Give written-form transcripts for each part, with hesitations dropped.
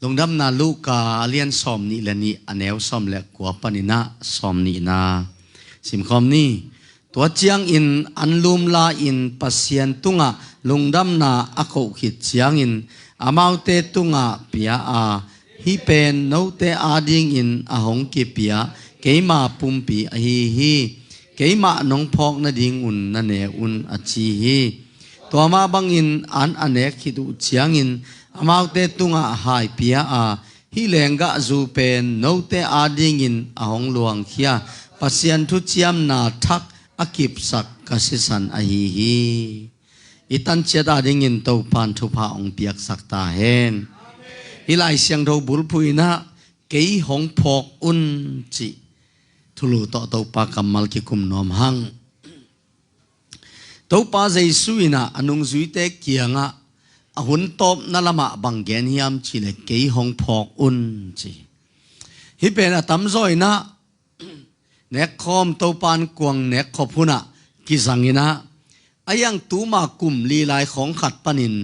ลงดำนาลูกาเลียนซอมนี่และนี่อันแนวซอมและกัวปนินะซอมนี่นาสิมคอมนี่ตัวเจียงอินอันลุมลาอินปัสยันตุงะลงดำนาอโคขิดเจียงอินอามาวเตตุงะเปียอาฮิเป็นโนเตอาดิงอินอหงกิเปียเกมาปุมปีอฮีฮีเกมานงพอกนาดิงอุนนันเนอุนอจีฮีตัวมาบังอินอันเนกขิดุเจียงอินอามาวเตตุงะหายเปียอาฮิเลงกะจูเป็นโนเตอาดิงอินอหงหลวงเขียปัสยันทุเจียมนาทักอากิบสักกสิสันอฮีฮีอิตันเจดาดิงอินเตาปันทุพาองเปียกสักตาเฮนฮิไลเสียงเราบุลพุยนะเกยหงพอกอุนจิทุลุต่อเตาปากำมัลกิคุมนอมหังเตาปาใจสุยนะอนุงจุยเตเกียงะหุ่นตบนั่นละมาบังเกนยามจิเลเกยหงพอกอุนจิฮิเป็นอะตัมซอยนะเนคคอมเตาปานกวงเนคขอพุนะกิสังอินะอายังตูมากุมลีลายของขัดปนิน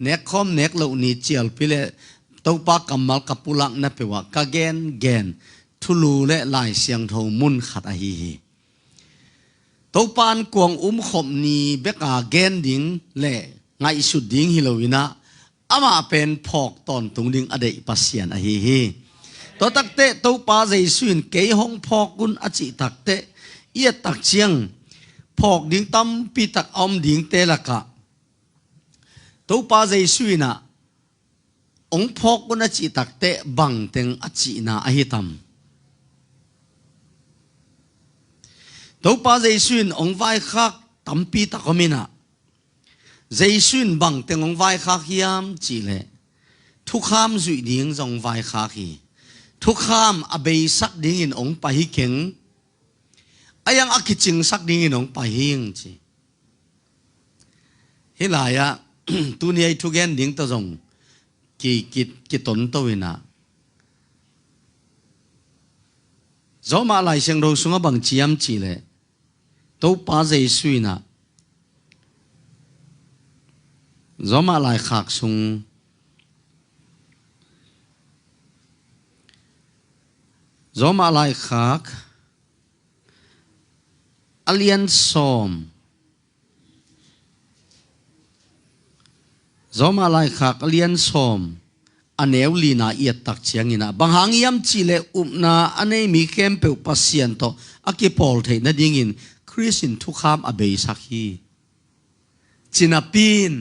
เนคคอมเนคเหล่านี้เจียลพิเลเตาปากำมัลกับปุลักนับไปว่ากะเกนเกนทุลูและลายเสียงเท่ามุนขัดอหีเตาปานกวงขมนีเบกาเกนดิงและไงสุดดิงฮิโลวินะอามาเป็นพอกตอนตุงดิงอเดปัสเซียนอหีตัวตักเตะตัวปาใจสุนเกยหงพอกกุนอจิตักเตะเอียตักเชียงพอกดิ่งตั้มปีตักอมดิ่งเตละกะตัวปาใจสุนนะองพอกกุนอจิตักเตะบังเต็งอจินาอหิตัมตัวปาใจสุนองไว้คักตั้มปีตักอมินะใจสุนบังเต็งองไว้คักยามจีเลทุกขามจุดดิ่งจงไว้คักฮีทุกข้ามอเบยสักดิ่งอินองไปหิเข่งอายังอักจิงสักดิ่งอินองไปหิงจีเฮลายะตัวนี้ทุกแกนดิ่งตัวจงกี่ตนตัวนะจอมาลายเสียงเราสุงบังจียมจีเลยตัวป้าใจสุยนะจอมาลายขากสุงจอมาลายขากอเลียนซอมจอมาลายขากอเลียนซอมอันเอวลีนาเอียตักเชียงอินะบางหางยามจีเลอุปนาอันนี้มีเข้มเปิวปัสเซียนโตอากิปอลเทนดิ่งอินคริสตินทุกขามอเบยสักฮีจินาปีน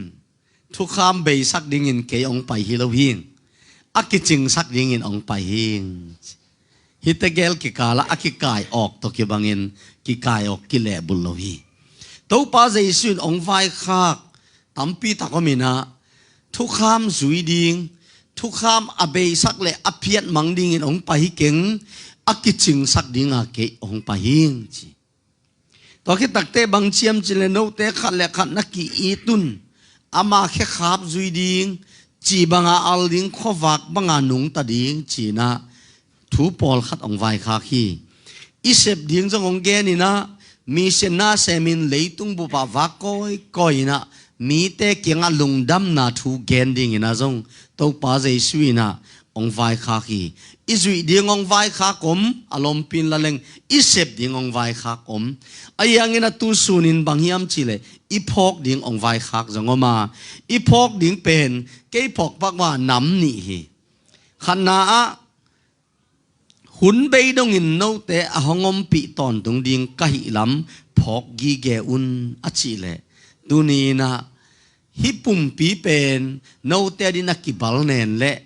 ทุกขามเบยสักดิ่งอินเกยองไปฮิโลหิงอากิจิงสักดิ่งอินองไปหิงฮิตเกลกิกาละอากิกายออกตกิบังอินกิกายออกกิเลบุลโลฮีตัวป้าใจสุนองไฟคักตั้มปีตะก็มีนะทุกขามจุยดิ่งทุกข้ามอเบยสักเลอภิยัตมังดิ่งอินองไปหิเก่งอากิจิงสักดิ่งอาเกองไปหิงจีตัวคิดตักเตบังเชียมจิเลโนเตขัดเลขัดนักกีอีตุนอามาแค่ขับจุยดิ่งจีบังอาลดิ่งขวักบังอาหนุงตาดิ่งจีนะทูปอลขัดองไวคาคีอิเสบดิ่งจงองเกนี่นะมีเสนาเซมินเลยตุงบุปผาก้อยนะมีเตเกียงอลุงดำนาทูเกนดิ่งนะจงตัวป้าใจสุยนะองไวคาคีอิจุยดิ่งองไวคากอมอารมณ์ปินละเลงอิเสบดิ่งองไวคากอมไอยังอินะตูสุนินบางยามจิเลอีพอกดิ่งองไวคากจงอมาอีพอกดิ่งเป็นเกยพอกปักว่าน้ำนี่ฮีขณะหุ่นเบยดงอินโนเตอหงอมปีตอนตรงดิ่งกะหิลำพอกกีเกอุนอจิเลดูนี่นะฮิปุ่มปีเป็นโนเตดินักกิบาลเนนเละ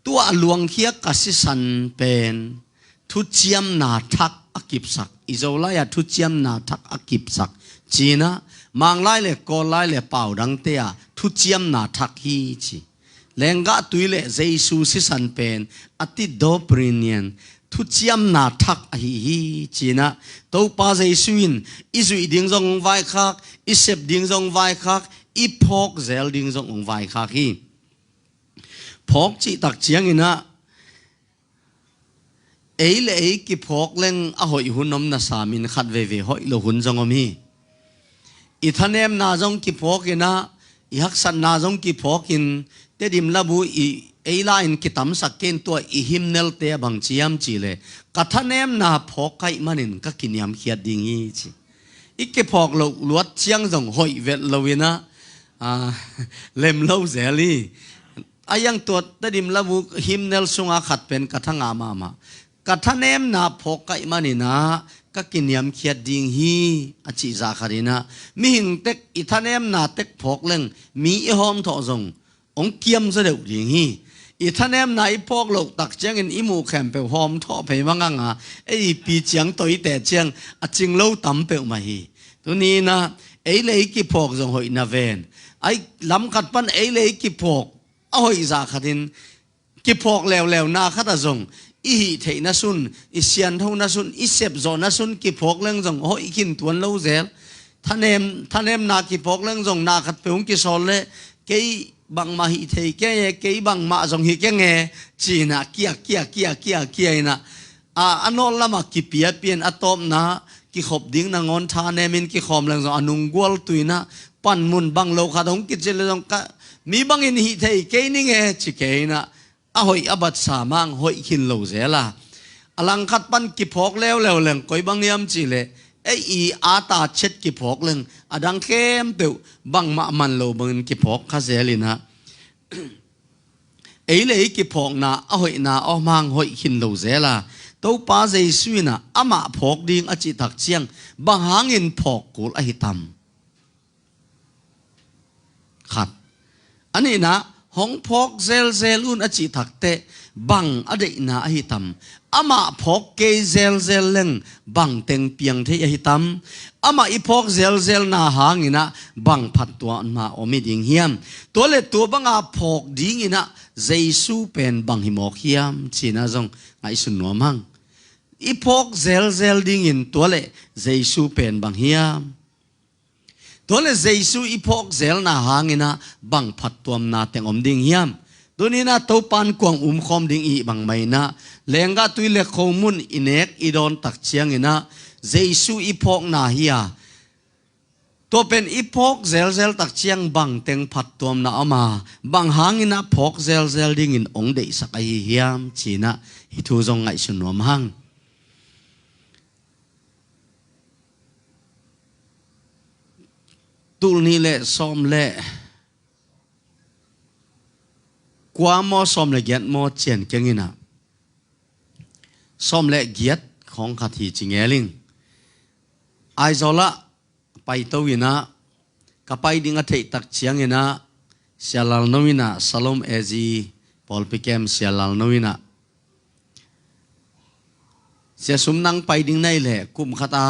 ตัวหลวงเขียกัสิสันเป็นทุเจียมนาทักอกิบสักอิโซลายทุเจียมนาทักอกิบสักจีนะมังไลเลกอไลเลเป่าดังเตียทุเจียมนาทักฮีจีเลงกะตุยเลเจซูสิสันเป็นอติโดปริเนียนทุเจียมนาทักฮีฮีจีนะตัวป้าเจสุอินอิจุยดิ่งจงไวคักอิเสบดิ่งจงไวคักอีพอกเซลดิ่งจงองไวคักฮีพอกจีตักเชียงอินะเอเลกิพอกเล่งอหอยหุ่นนมนาสามินขัดเวหอยโลหุ่นจงอมีอิทานเนมนาจงกิพอกินะอิฮักสันนาจงกิพอกินเตดิมลาบูอิ eila in kitam sakin to ihimnel te bang chiam chile kathanem na phokai manin ka kiniam khiat dingi chi ikke phok lo luat chiang jong hoi vet lowina lem lo zeli ayang tot tadim lawu himnel sunga khat pen kathanga mama kathanem na phokai manina ka kiniam khiat ding hi achi za kharina mi hing tek ithanem na tek phok leng mi i hom tho jong ong kiam za deu ding hi ithanem na i phok lo tak chang in imu khem pe hom tho pe manganga ei pi chiang toi te chiang aching lo tam pe ma hi tu ni na ei le ki phok jong hoi na ven ai lam khat pan ei le ki phok a hoi za khatin ki phok lew lew na khata jong i thei na sun i sian tho na sun i sep zo na sun ki phok leng jong hoi kin tuan lo zel thanem na ki phok leng jong na khat peung ki sol le ke bang ma hi thei ke bang ma jong hi ke nge chi na kia na anol lama ki piat pian atom na ki khop ding na ngon tha nemin ki khom leng jong anung gol tuina pan mun bang lo kha dong ki chele jong ka mi bang in hi thei ke ni nge chi ke na a hoi abat samang hoi khin lo zela alang khat pan ki phok lew leng koi bang yam chi le ei ata chet ki phok leng adang kem pe bang ma man lo bang ki phok kha zelina ei le ki phok na a hoi na o mang hoi khin lo zela to pa jesu na ama phok ding achi tak chiang bang hangin phok kul a hitam khat ani na hong phok zel un achi thakte bang ade na a hitam ama phok ke zel leng bang teng piang the a hitam ama i phok zel na hangina bang phat tua ma omi ding hiam tole tu banga phok ding ina jesu pen bang himok hiam china jong ngai sun no mang i phok zel ding in tole jesu pen bang hiam tole jesu i phok zel na hangina bang phat tuam na teng om ding hiam tunina to pan kwang khom ding i bang mai na lenga tuile khomun inek idon tak chiang ina jesu i phok na hiya to pen i phok zel tak chiang bang teng phat tuam na ama bang hangina phok zel ding in ong dei sakai hiam china hi thu jong ngai sun nom hang tul ni le som le qua mo som le giat mo chen kengina som le giat khong khathi chingeling ai zola pai towina ka pai dinga thei tak chiangina sialal noina salom ezi polpikem sialal noina sia sumnang pai ding nai le kum khata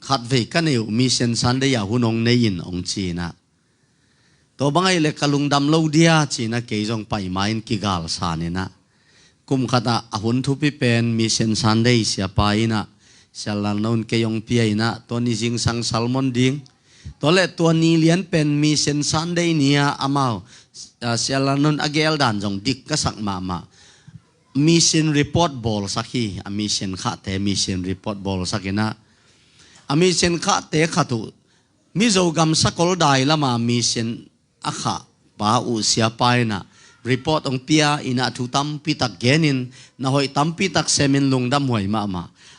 khat ve kaneu mission sunday ya hunong nein ong china to bangai le kalung dam lo dia china ke jong pai main ki gal sanena kum khata ahun thu pi pen mission sunday sia paina sialal non ke yong piaina to ni jing sang salmon ding to le to ni lian pen mission sunday nia amao sialal non agel dan jong dik ka sak mama mission report bol sakhi a mission kha te mission report bol sakina ami sen kha te khatu mi zo gam sakol dai lama mi sen akha pa u sia paina report ong pia ina thu tam pitak genin na hoi tam pitak semin lungdam hoi ma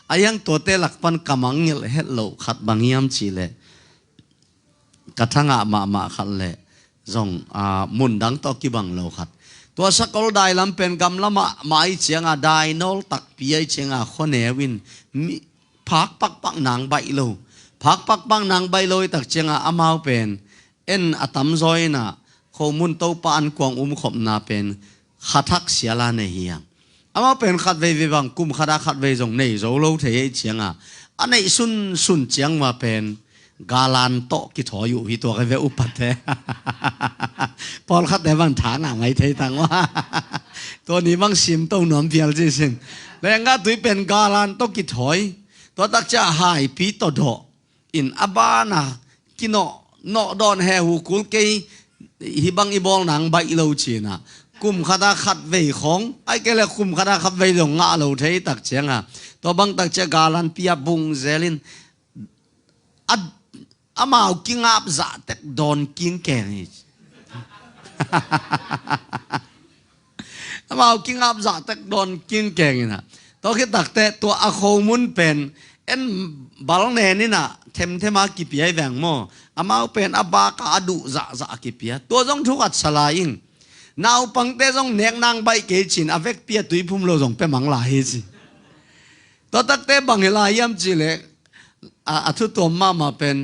ayang tote lakpan kamangil hello khat bangiam chile kathanga ma khat le zong mundang to ki bang lo khat to sakol dai lam pen gam lama mai chianga dai nol tak pi chenga khonewin pak nang bai lo pak nang bai loi tak chenga amau pen en atam zoi na khomun to pan kwang khop na pen khathak siala ne hiang amau pen khat ve bang kum khada khat ve jong nei zo lo the chenga anei sun chiang ma pen galan to ki thoyu hi to ka ve upate pol khat de ban thang na ngai thei tang wa to ni bang sim to nom pial ji sin lenga tui pen galan to ki thoi to tak cha hai pi to do in abana kino no don he hu kul ke hi bang i bol nang bai lo china kum khada khat ve khong ai ke le kum khada khat ve lo nga lo thei tak chenga to bang tak cha galan pia bung zelin ad amao kingap za tek don king ke ni มาเอากิ้งอับจ่าเต็กโดนกิ้งเก่งนะตัวคิดตักแต่ตัวอาโคมุนเป็นเอ็นบาลเนนี่นะเทมมากิเปียแหวงโมอามาเป็นอบากาดุจ่ากิเปียตัวจงทุกัดสลายนาวปังเตจงเนกนางใบเกจินอเวกเปียตุยพุ่มโลจงเป็นมังลายสิตัวตักแต่บังเฮลายามจิเลอาทุตัวมาเป็น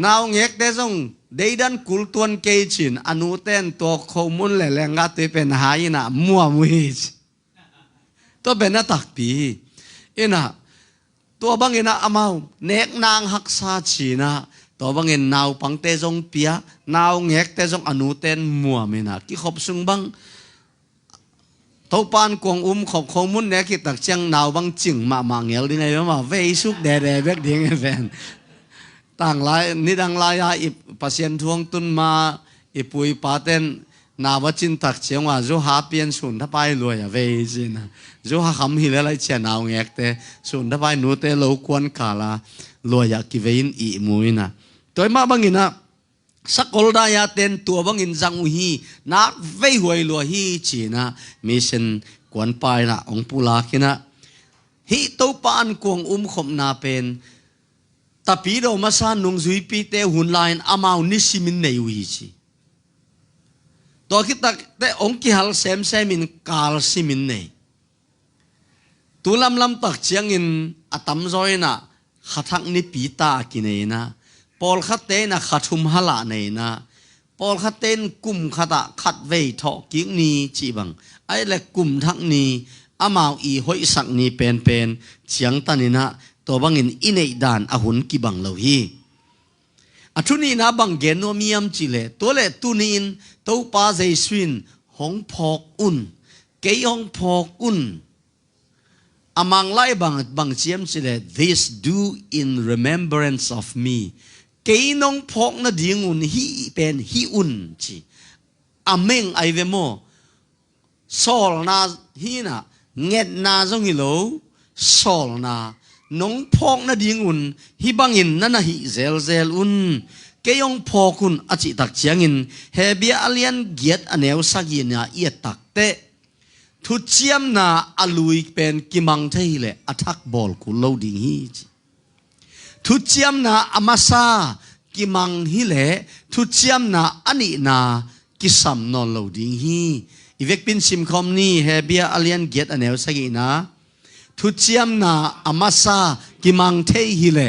นาวเงกเตจงเดดันกุลตวนเกจินอนุเตนตัวโคมุนแหลงกัดเป็นหายนะมัวมุยตัวเป็นนักตักปีอินะตัวบางอินะอามาเนกนางหักซาชีนะตัวบางอินนาวปังเตจงเปียนาวเงกเตจงอนุเตนมัวมินะที่ขบสุงบังตัวปานกวงขบโคมุนเนกิตักเชียงนาวบังจิงมาเงลดีไงมาเวสุกเดเบกดิ้งแฟนต่างหลายนิดังลายอีปัสยันทวงตุนมาอีปุยปาเตนนาวจินตักเชียงว่าจูหาเปลี่ยนสุนทไปรวยเวจินะจูหาคำฮิเลไลเชียนาวเงกเตสุนทไปนูเตโลกวนกาลารวยกิเวินอีมุยนะตัวมาบังอินะสักคนได้ยาเต็นตัวบังอินจังอุฮีนักเวหวยลัวฮีจีนะมิเชนกวนไปนะองปุลาคินะฮิตัวปานกวงขมนาเป็นแต่ปีเรามาสานนุงจุยปีเตหุ่นลายอามาวนิสิมินเนยวิจิตัวคิดแต่องค์กิฮัลเซมินกาลสิมินเนยตัวลำตักเชียงอินอัตมจอยนะขัดทักนิปีตากินเนนะปอลขัดเตนะขัดทุมฮละเนนะปอลขัดเตนกุมขัดขัดเวทอกิ้งนีจีบังไอเล็กกุมทักนีอามาวอีหอยสักนีเป็นเชียงตันินะตัวบังอินอินเอดานอาหุนกิบังเหล่าฮีอัทุนีนะบังเกนโนมียมจิเลตัวเลตุนีนตัวปาเจสวินหงพอกอุนเกยหงพอกอุนอามังไลบังเจียมจิเล this do in remembrance of me เกยนงพอกนะดิ่งอุนฮีเป็นฮีอุนจีอเมงไอเวโมสอลนาฮีนะเงดนาจงฮิโลสอลนาน้องพอกนะดิ่งอุนฮิบังอินนั่นนะฮิเซลอุนเกยองพอคุณอจิตักเชียงอินเฮเบียอเลียนเกียรอเนวสักยินเอียตักเตทุเจียมนาอลุยเป็นกิมังเทเลอทักบอลคุโลดิ่งฮีทุเจียมนาอามาซากิมังฮิเลทุเจียมนาอันนี้นากิสัมนอนโลดิ่งฮีอีเวกปินซิมคอมนี่เฮเบียอเลียนเกียรอเนวสักยินาทุเจียมนาอามาซากิมังเทฮิเล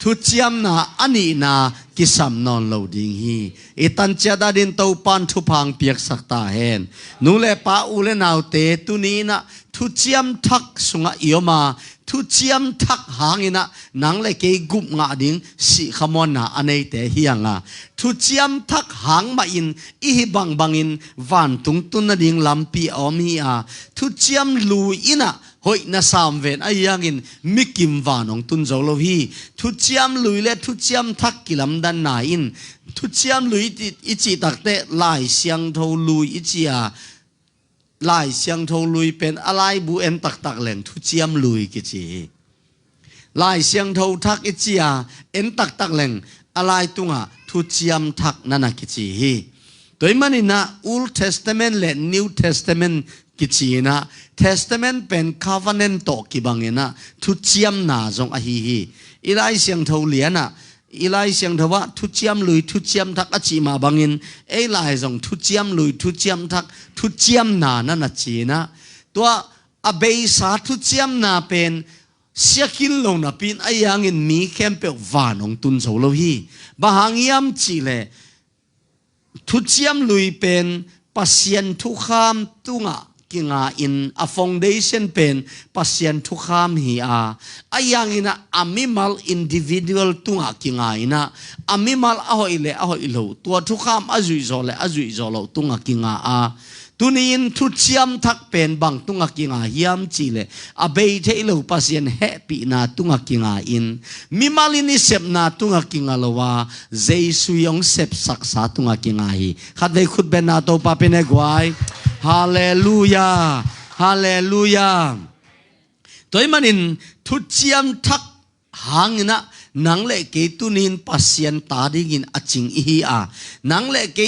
ทุเจียมนาอันนี้นากิสัมนอนโลดิ่งฮีอีตันเจดาดินเตาปันทุพังเปียกสักตาเฮนนูเลปาอูเลนาวเตตุนีนะทุเจียมทักสุงอิโยมาทุเจียมทักหางอินะนังเลเกยกุบงาดิ่งสิขมอนนาอันเอเตเฮียงาทุเจียมทักหางมาอินอีฮิบังอินวันตุงตุนนาดิ่งลำปีอมฮีอาทุเจียมลูอินะหอยน่าสามเวนไอ้ยังอินมิกิมวานองตุนโจโลฮีทุเจียมลุยเล่ทุเจียมทักกิลำดันนาอินทุเจียมลุยอิจิตักเตลายเสียงโทลุยอิจิอาลายเสียงโทลุยเป็นอะไรบูเอ็นตักแหล่งทุเจียมลุยกิจิลายเสียงโททักอิจิอาเอ็นตักแหล่งอะไรตุงะทุเจียมทักนั่นกิจิฮีตัวมันนี่นะ Old Testament และ New Testamentกิจีนะ Testament เป็น Covenant โตกิบังเงนะทุเจียมนาจงอหิฮีอีไลเสียงเท่าเหลียนะอีไลเสียงเท่าว่าทุเจียมลุยทุเจียมทักอจิมาบังเงินไอไลจงทุเจียมลุยทุเจียมทักทุเจียมนานั่นจีนะตัวอเบยสาทุเจียมนาเป็นเสียกินลงนะปีนไอยังเงินมีแคมเปวานองตุนโซโลฮีบางยามจีเลทุเจียมลุยเป็นปัสยันทุขามตุงะกิงาอินa foundation เป็นปัสยันทุขามฮีอาอายังอินะอามิมัล individual ตุงะกิงาอินะอามิมัลอาหอยเลอาหอยโลตัวทุขามอาจุยโซเลอาจุยโซโลตุงะกิงาอาตุนีนทุเจียมทักเป็นบางตุงะกิงาฮิยามจีเลอาเบยเทโลปัสยันแฮปีนาตุงะกิงาอินมิมัลินิเซปนาตุงะกิงาโลวาเจสุยองเซปสักษาตุงะกิงาฮีขัดเวขุดเบนาโตปาเปเนกวายฮาเลลูยาฮาเลลูยาตัวมันอินทุเจียมทักหางนะนังเลเกตุนินปัสยันตาดิกินอจิงอีอานังเลเก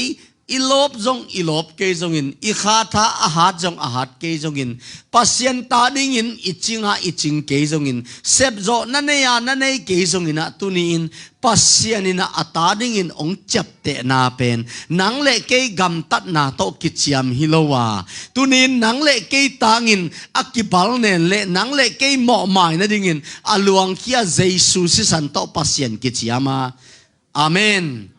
ilop zong ilop ke zong in ikha tha ahat zong ahat ke zong in pasien ta ding in ichinga iching ke zong in sep zo na ne ya na nei ke zong in tuni in pasien in ata ding in ong chap te na pen nang le ke gam tat na to kichiam hilowa tuni nang le ke tangin akibal nen le nang le ke mo mai na ding in aluang kia Jesus si san to pasien kichiama amen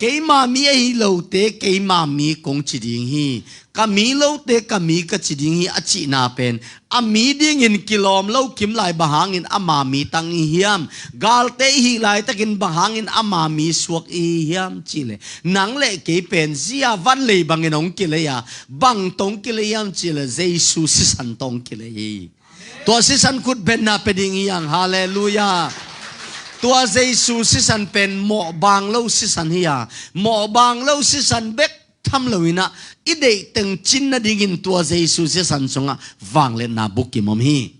cái mà mi ấy lâu tế cái mà mi cũng chỉ điên hi cả mi lâu tế cả mi cái chỉ điên hi à chỉ na pen à mi điên in kilom lâu kim lại bahang in ama mi tăng hiam gal tế hi lại ta kin bahang in ama mi suak hiam chỉ lệ nang lệ cái pen zia văn lệ bằng in ông kile ya bằng tông kile hiam chỉ lệ Jesus si san tông kile hi tua si san kut ben na peding hiang hallelujah tua Jesus si san pen mo bang lâu si san hiya mo bang lâu si san bek tham lawina ide teng chin na dingin tua Jesus si san songa wang le na buki mom hi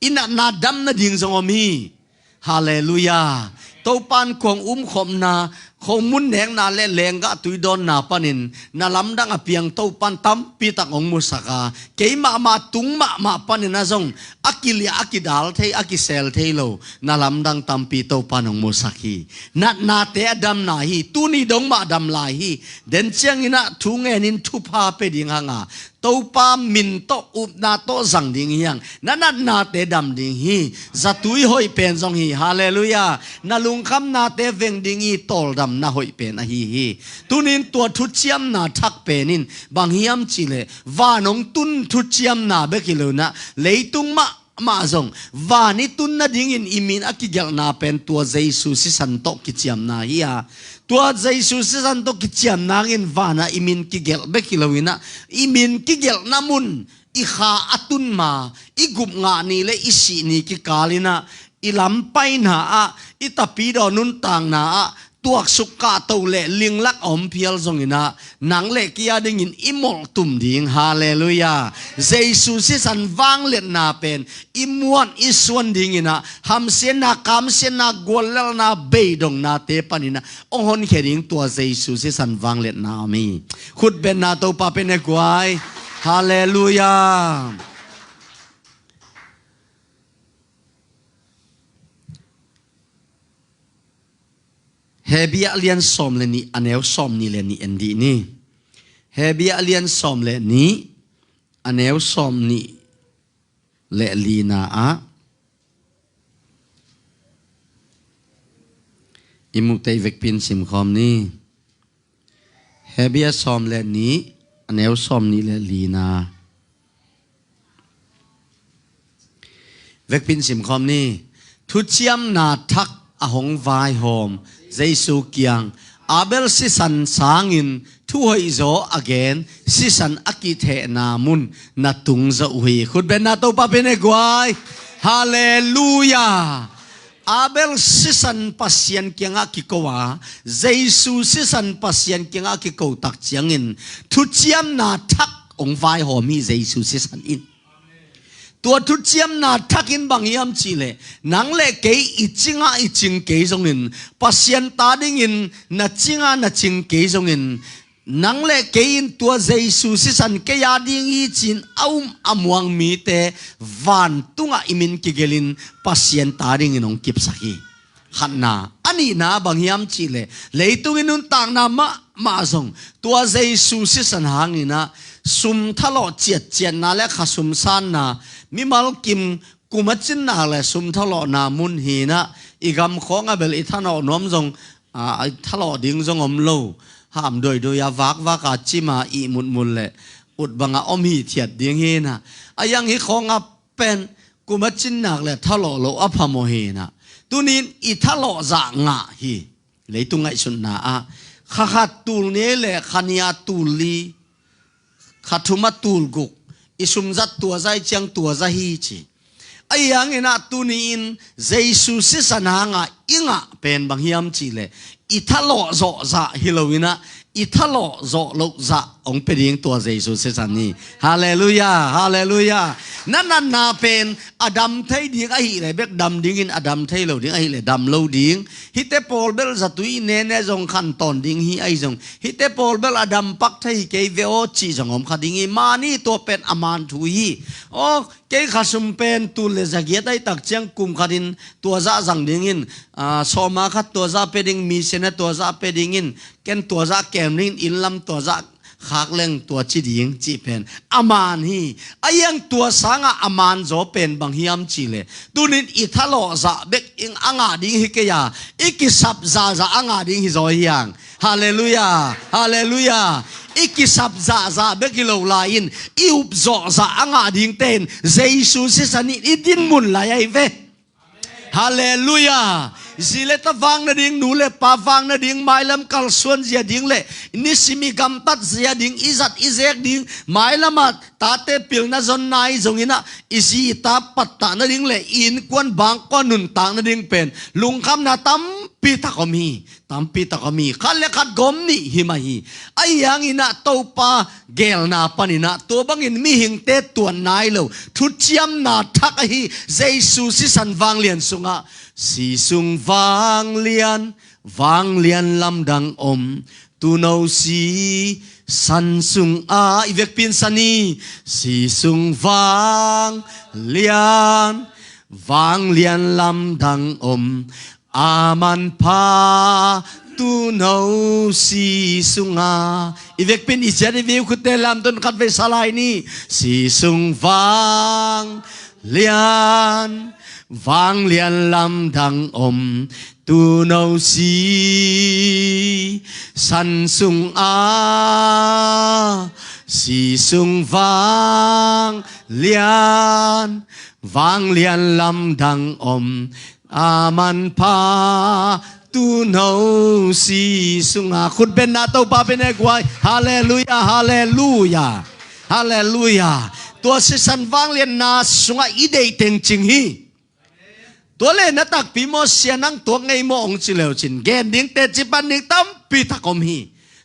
ina na dam na ding zong om hi hallelujah to pan kong khom na khom mun neng na le lenga tuidon na panin na lamdang apiang to pan tam pi tak ong musaka keima ma tung ma panin na zong akilia akidal thei akisel thei lo na lamdang tam pi to pan ong musaki na te adam na hi tuni dong ma dam lai hi den chiang ina thungen in thupa pe ding hanga to pa min to up na to zang ding yang na te dam ding hi zatui hoi pen zong hi hallelujah na lungkham na te veng ding hi tol dam na hoi pen a hi tunin tua thu chiam na thak penin bang hiam chile vanong tun thu chiam na bekilo na leitung ma zong vani tun na ding in imin akigel na pen tua Jesus si santo ki chiam na hiya tua Jesus si santo ki chiam na ngin vana imin kigel bekilowina imin kigel namun ikha atun ma igup nga ni le isi ni ki kalina ilampay na itapido nun tang na tuak suka to le linglak om pial zong ina nang le kia ding in imol tum ding hallelujah Jesus si san wang let na pen imuan iswan ding ina ham sen na kam sen na golal na beidong na te panina onhon khering tua Jesus si san wang let na mi khut ben na to pa pen e kwai hallelujah Hebia alian som le ni aneu som ni le ni endi ni Hebia alian som le ni aneu som ni le lina imutei vekpin sim khom ni Hebia som le ni aneu som ni le lina vekpin sim khom ni thu chiam na thak ahong vai hom Jesus kiang Abel si san sangin thu hoi zo again si san akithe na mun na tung zo hui khut ben na to pa pene gwai hallelujah Abel si san pasien kiang akikowa Jesus si san pasien kiang akiko tak chiangin thu chiam na thak ong vai hom hi Jesus si san in tua thu chiam na thakin bang yam chile nang le ke ichinga iching ke zongin pasien ta ding in na ching ke zongin nang le ke in tua Jesus si san ke ya ding i chin amuang mi te van tunga imin kigelin pasien ta ding in ong kip saki hanna ani na bang yam chile leitung inun tang na ma zong tua Jesus si san hangina sum thalo chiat na le khasum san na mi mal kim kumachin na le sum thalo na mun hi na igam khong abel ithano nom jong thalo ding jong om lo ham doi ya wak a chima i mun le ut banga om hi thiat ding hi na ayang hi khong a pen kumachin nak le thalo lo aphamo hi na tunin i thalo za nga hi leitungai sun na kha tul ne le khania tul li khathuma tul guk isum zat tua zai chang tua za hi chi ayang ina tunin Jesus si sananga inga pen bang hiam chi le ithalo zo za hilowina ithalo zo lo za ong peding tua Jesus si san ni hallelujah hallelujah นั่นนาเป็นอดัมไทยดิ้งไอเลยเบกดำดิ้งอินอดัมไทยเราดิ้งไอเลยดำเราดิ้งฮิตเตปอลเบลจะตุยเนเนจงขันตอนดิ้งฮีไอจงฮิตเตปอลเบลอดัมปักไทยเกยเวโอจีจงอมขัดดิ้งฮีมานี่ตัวเป็นอามานทุยโอ้เกยขัดสุมเป็นตุเลจะเกียรติตักเจียงกุมขัดินตัวจะจังดิ้งอินสมาขัดตัวจะเป็นดิ้งมีเสนตัวจะเป็นดิ้งอินเกนตัวจะแกมดิ้งอินลำตัวจะขากเล่งตัวจีดิงจีเป็นอามานฮีอายังตัวสังอามานโจเป็นบางฮิมจีเลตุนินอิทาโลจะเบกอิงอ่างดิ้งฮิกยาอิกิสับจะอ่างดิ้งฮิโจฮิยังฮาเลลูยาฮาเลลูยาอิกิสับจะเบกิโลลาอินอิอุบโจจะอ่างดิ้งเต้นเจสุสิสันิอิดินมุนลายเวฮาเลลูยาสิเลตฟังนะดิ้งนูเลปาฟังนะดิ้งไม่ลำกัลส่วนเสียดิ้งเลนิสิมีกำตัดเสียดิ้งอิจัดอิเซกดิ้งไม่ละมาตาเตปิลนะจนนายจงอินะอิสิตาปัตตานะดิ้งเลอินกวนบางก้อนนุนต่างนะดิ้งเป็นลุงคำนะตั้มปีตะกมีตั้มปีตะกมีขันเลขัดกอมนี่หิมาฮีไอยังอินะตัวปาเกลนาปนินะตัวบังอินมีหิงเตตัวนายเลวทุจยมนาทักฮีเจสุสิสันวังเลียนสุงะสีสุงวางเลียนลำดังอมตูนเอาสีสันสุงอีเวกปินสันีสีสุงวางเลียนลำดังอมอามันพาตูนเอาสีสุงอีเวกปินอิจฉาดิวิวคุเตลามตุนขัดเวสลายนี่สีสุงวางเลียนลำดังอมตูนเอาสีสันสุงสีสุงวางเลียนลำดังอมอามันพาตูนเอาสีสุงคุณเป็นนาตัวป้าเป็นเอกวายฮาเลลูยาฮาเลลูยาฮาเลลูยาตัวสิสันวางเลียนนาสุงอีเดย์เต็งจริงฮีตัวเล่นนัตักปีโมเสียนังตัวไงโมองจิเลวจินแกนดิ้งเตจิปันดิ้งตั้มปีตะกอมฮี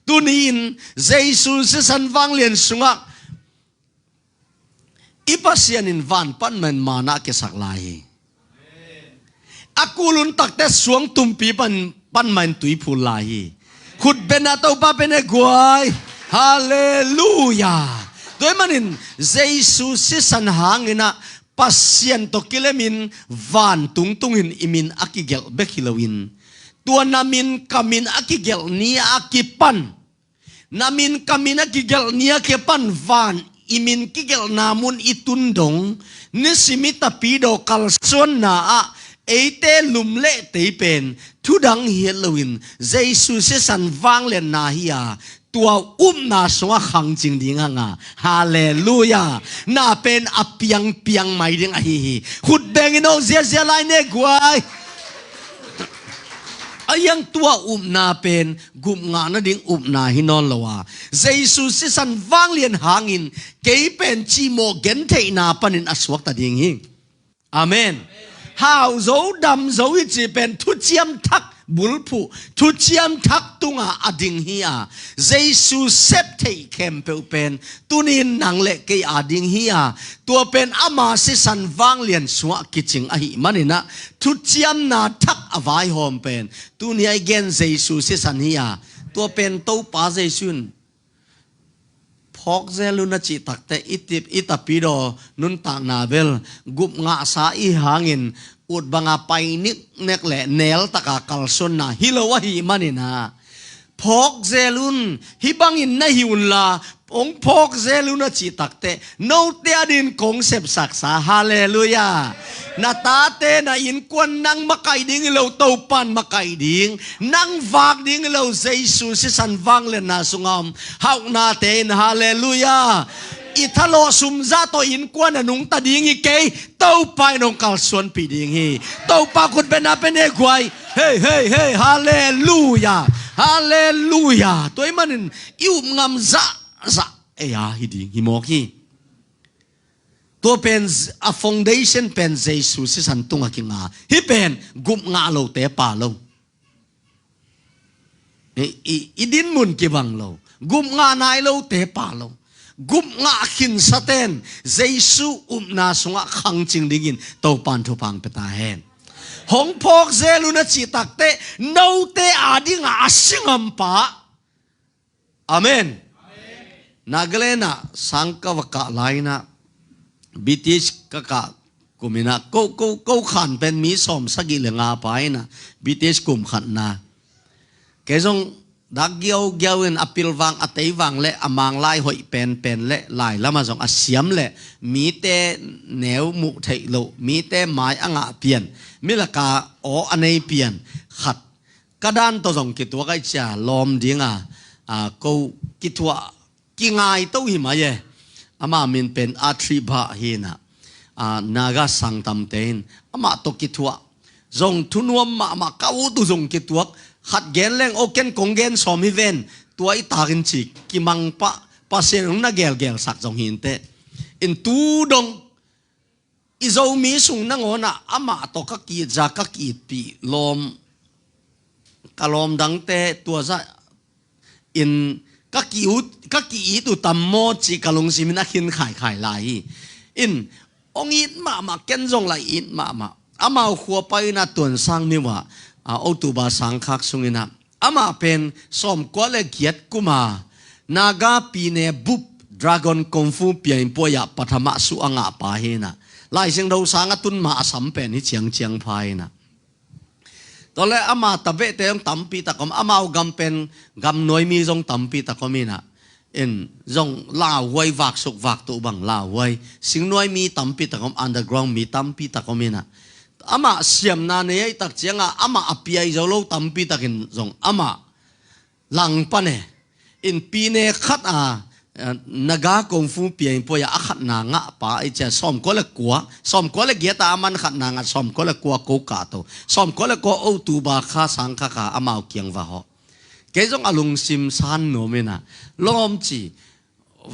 ตัวนี้นเจสุสิสันวังเลียนสุงะอีปัสยานินวันปันมันมานะเกสักลายอากูลุนตักแต่สวงตุมปีปันมันตุยพูลายขุดเป็นอาตัวป้าเป็นเอกวายฮาเลลูยาตัวมันนินเจสุสิสันหางนะpasien to kilemin van tungtungin imin akigel bekilawin tua namin kamin akigel ni akipan namin kamin akigel ni akipan van imin kigel namun itundong nisimita pido kalson na eite lumle teipen tudang hielawin Jesus san vang len na hiyaตัวนาสวะขังจริงดีงาฮาเลลูยาน่าเป็นอเปียงไม่ดิ้งไอขุดแบงอินโอเสียลายเนกวายยังตัวนาเป็นกุมงานะดิ้งนาฮินอนละวะเจสุสิสันวางเลียนหางินเกยเป็นจีโมเกนเทนาปนินอสวกตาดิ้งหิงอาเมนฮาวโจดำโจอิจิเป็นทุเจียมทักบุลผู้ทุเจียมทักตุงอดิงฮีอาเจสุเซปเทเคมเปเป็นตุนินนังเล็กเกอดิงฮีอาตัวเป็นอามาสิสันวางเลียนสวะกิจิงอหิมันนะทุเจียมนาทักอวายโฮมเป็นตุนี้ไอเกนเจสุสิสันฮีอาตัวเป็นโตปาเจสุนพอกเจลุนจิตักแต่อิตาปิโดนุนตากนาเบลกุบงาสาอีหางินอุดบังอาไปนิกเนกแหละเนลตะกาคัลซนนาฮิโลวะฮิมันนะพอกเจลุนฮิบังอินนะฮิอุนลาองพอกเจลุนจิตักแต่โนเตียดินคงเสพสักษาฮาเลลูยานาตาเตนะอินกวนนังมาไกดิ้งเราเต้าปันมาไกดิ้งนังวากดิ้งเราเจสุสิสันวังเลนาสุงามฮาวนาเตนฮาเลลูยาอิทาโลสุมซาโตอินกวนนุงตาดิ้งอีเกยเต้าไปนงกัลส่วนปีดิ้งฮีเต้าปาคุณเป็นอาเป็นเอกวายเฮ้ฮาเลลูยาฮาเลลูยาตัวมันอิวงามซะเอียฮิดิ้งฮิโมกีตัวเป็นa foundation เป็นเจสุสิสันตุงกิงาฮิเป็นกุมงาโลเตปาโลอีดินมุนกิบังโลกุมงานายโลเตปาโล กุมงะขินสะเตนเจสุนาสงะขังจิงดิงินเตาปันทุพังเปตาเฮนหงพอกเจลุนจิตักเตนาวเตอาดิงอาสิงัมปะอาเมนนักเลนะสังกวกะไลนะบิติชกะกะกุมินะกูขันเป็นมีสมสกิเลงาไปนะบิติชกุมขันนะเกจงดักเกี่ยวเงินอภิลวังอติวังเละอมังไล่หอยเป็นเละไล่แล้วมาส่งอาเสียมเละมีแต่แนวมุเทโลมีแต่ไม้อ่างเปลี่ยนมิละกาอ๋ออันนี้เปลี่ยนขัดกระดานตัวส่งกิตัวก็จะลอมดิ้งกูกิตัวกิงไงตัวหิมะเย่อามามินเป็นอาทริบะเฮนะนากาสังตัมเตนอามาตกิตัวส่งทุนวมมาเก้าตัวส่งกิตัวขัดเกลเลงโอเกนกงเกนสอมิเวนตัวอีตากินจิกิมังปะเซนนักเกลสักจงหินเตอินตูดงอิโซมีสุงนังโอนะอามาตกกีจากกีปีลมกะลมดังเตตัวซะอินกักกีตุตัมโมจิกะลงสิมินักหินขายลายอินองอินมาเกนจงลายอินมาอามาขัวไปนะตัวสังมิวะโอตุบาสังคักสุงินะอามาเป็นสมกวเลเกียรกุมานากาปีเนบุบดราก้อนคอมฟูเปียนปวยปัทมะสุอังอาปาเฮนะลายเสียงเราสังตุนมาสัมเป็นที่เจียงพายนะตอนแรกอามาตะเวเตยงตัมปีตะกอมอามาเอากำเป็นกำน้อยมีจงตัมปีตะกอมีนะจงลาไว้วักสุกวักตุบังลาไว้สิ่งน้อยมีตัมปีตะกอมอันเดอร์กราวด์มีตัมปีตะกอมีนะอามาเสียมนาเนยตักเจียงอามาอภิไอจะโลตัมปีตะกินจงอามาหลังปะเนปีเนขัดนากาคงฟูเปียนปวยขัดนางะป่าไอเจ้าสมก็เลยกลัวสมก็เลยเกียรตามันขัดนางะสมก็เลยกลัวโกกาโตสมก็เลยกลัวโอตูบาคาสังคาอามาเกียงวะฮอเกจงอลุงซิมซันโนเมนะลอมจี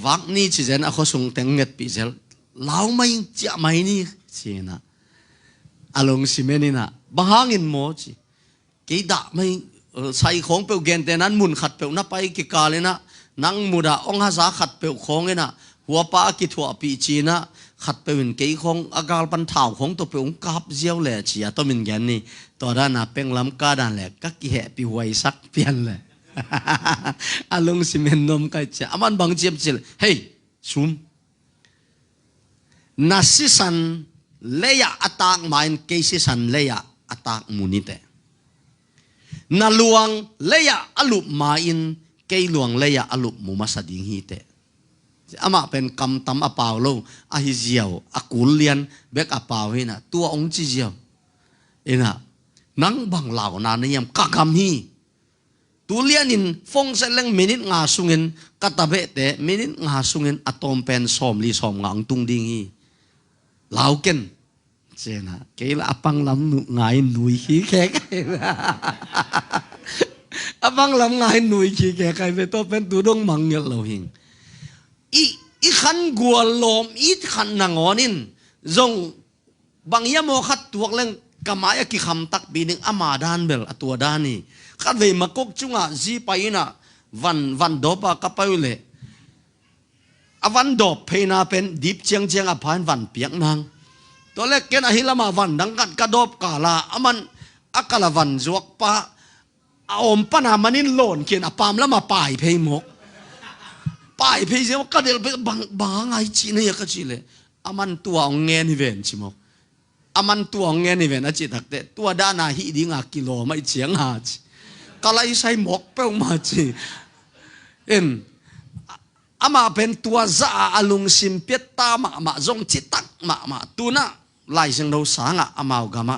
วักนี้จีเจนอโคสุงเต็งเงตปีเจลลาวไม่จะไม่นี่เจนะอารมณ์สิเมนี่นะบางอินโมจิกี่ด่าไม่ใส่ของเปลวเกนแต่นั้นมุนขัดเปลวนับไปกี่กาเลยนะนังมุดาองหาสาขัดเปลวของเลยนะหัวป้ากี่ถั่วปีจีนะขัดเปลวกี่ของอากาศปันเท้าของตัวเปลวกาบเจียวเลยจีอะตัวมินแกนนี่ตัวด้านน่ะเป็นลำกาดันแหละก็กี่แห่ปีไว้สักเพียนเลยอารมณ์สิเมนนมกันจะอามันบางเจียบจิลเฮ้ยซุมนัสิสันleya atak main kesisan leya atak munite naluang leya alup main kei luang leya alup mumasading hite ama pen kam tam apaw lo ahiziaw akulian bek apaw hina tua ong chi jiaw ina nang bang law na niyam kakam hi tulian in phong seleng minit nga sungin katabe te minit nga sungin atom pen som li som ngang tung ding hi lao kenเจนะเกล้าปังลำไงหนุ่ยขี้แขกปังลำไงหนุ่ยขี้แขกไปตัวเป็นตัวดงมังเงลเราหิงอีขันกัวลมอีขันนางอนินจงบางยามโมขัดตัวเรื่องกามายกิคำตักปีนึงอามาดานเบลตัวดานี่ขัดเวมากกจุงอ่ะจีไปนะวันดอบกับไปเลยวันดอบเพนาเป็นดิบเจียงอภัยวันเปียกนางตัวเล็กเกณฑ์อหิลามาวันดังกันกระดบกาลาอามันอักลาวันจวกปะอมปนามันินโลนเขียนอปามแล้วมาป่ายเพยมกป่ายเพยเสียมก็เดี๋ยวไปบางไอจีเนี่ยก็จีเลยอามันตัวเงินเวนชิมกอามันตัวเงินเวนอจิตักเตตัวด้านาฮิดิงากิโลไม่เฉียงหาจีก็เลยใช้หมกเป้ามาจีอามาเป็นตัวซาอลุงซิมเปียตามาจงจิตักมาตัวน่ะไล่เสียงเราสังอามากามา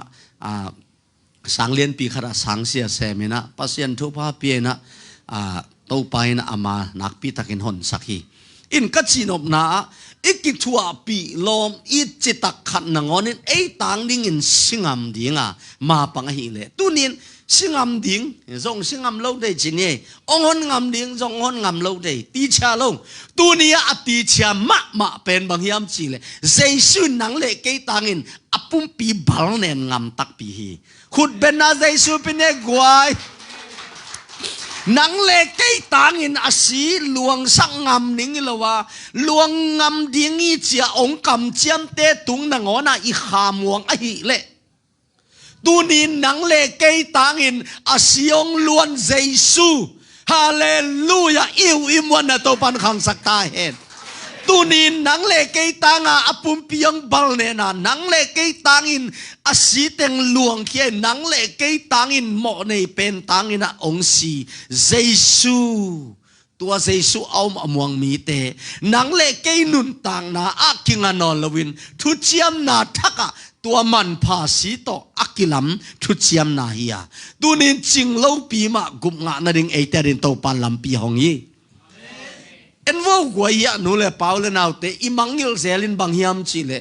สังเลียนปีขราสังเสียเสมินะปัสยันทุพาเปียนะตัวไปนะอามานักปีตักินหนสักทีอินกัจจินบนาอีกิทัวปีลมอีจิตักขัดนงอนินไอต่างดิ่งอินสิงามดิ่งมาปังหิเลตุนินสิงามดิ่งจงสิงามเล่าได้จีเนี่ยองหนงามดิ่งจงหนงามเล่าได้ตีชาลงตุนียอตีชามะเป็นบางยามจีเลเจสุนังเลกไอต่างอินอปุ่มปีบาลเนนงามตักปีฮีขุดเป็นนาเจสุเป็นเอกวาย นังเลกตางอินอาศีลวงสังงำนิ่งละว่าลวงงำดิ้งอีเจียองกำเจียมเตตุงนงอนาอีขามวงอหิเลตูนินนังเลกตางอินอาศีองล้วนเยซูฮาเลลูยาอิวอิมวันนะตัวปันขังสักตาเห็นตูนินนังเลกตางาอปุมพิยังบาลเนนานังเลกตางอินอาศีเต็งลวงเขียนังเลกตางอินหมอในเป็นตางอินองสีเยซูตัวเยซูเอามามวงมีเตนังเลกนุนตางนาอากิงานอลวินทุเจียมนาทักะตัวมันภาษีต่ออักิลัมทุเจียมนาฮียตูนินจิงเล่าปีมากุมงานาดิงเอเตรินโตปันลำปีหงยีเอ็นว่าหัวยานูเลเปาเลนาวเตอิมังยิลเซลินบังฮิมชิเล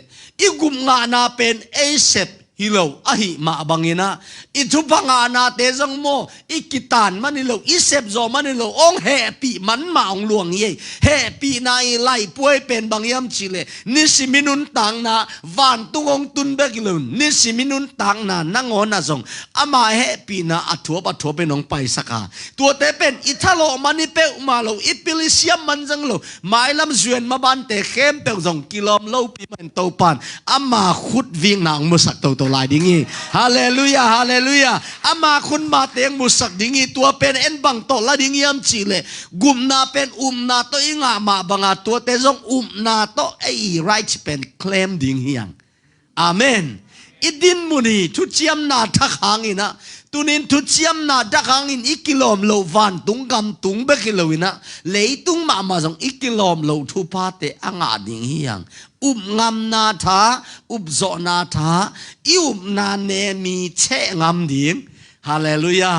อีกุมงานาเป็นเอเซปฮิโลอะฮิมาบังเงินะอีทุบังอานาเตจังโมอีกิตานมันฮิโลอีเซปโซมันฮิโลองแฮปีมันมาองหลวงเย่แฮปีนายไล่ป่วยเป็นบังยามชิเลนิสิมินุนตังนาวันตุงองตุนเบกิลุนนิสิมินุนตังนานังอนาซงอามาแฮปีนาอัฐวปฐวเป็นองไปสักาตัวเตเป็นอิทาโลมันนิเปอุมาโลอิปิลิเซียมมันจังโลไม้ลำจวนมาบันเตเข้มเปกซงกิโลมโลปีมันโตปานอามาขุดวิ่งนางมุสักโตลายดิ้งฮาเลลูยาฮาเลลูยาอามาคุณมาเตียงมุสักดิ้งตัวเป็นเอ็นบังโตละดิ้งยามชิเลกุมนาเป็นนาโตอิงามาบังอาตัวเตจงนาโตไอไรท์เป็นเคลมดิ้งเฮียงอาเมนอิดินมุนีทุเจียมนาทักหางอินะตุนินทุเจียมนาทักหางอินอิกิโลมโลวันตุงกำตุงเบกิโลวินะเลยตุงมาจงอิกิโลมโลทุพาเตอังอาดิ้งเฮียงงำนาทาโจนาทานาเนมีเชงำดิ้งฮาเลลูยา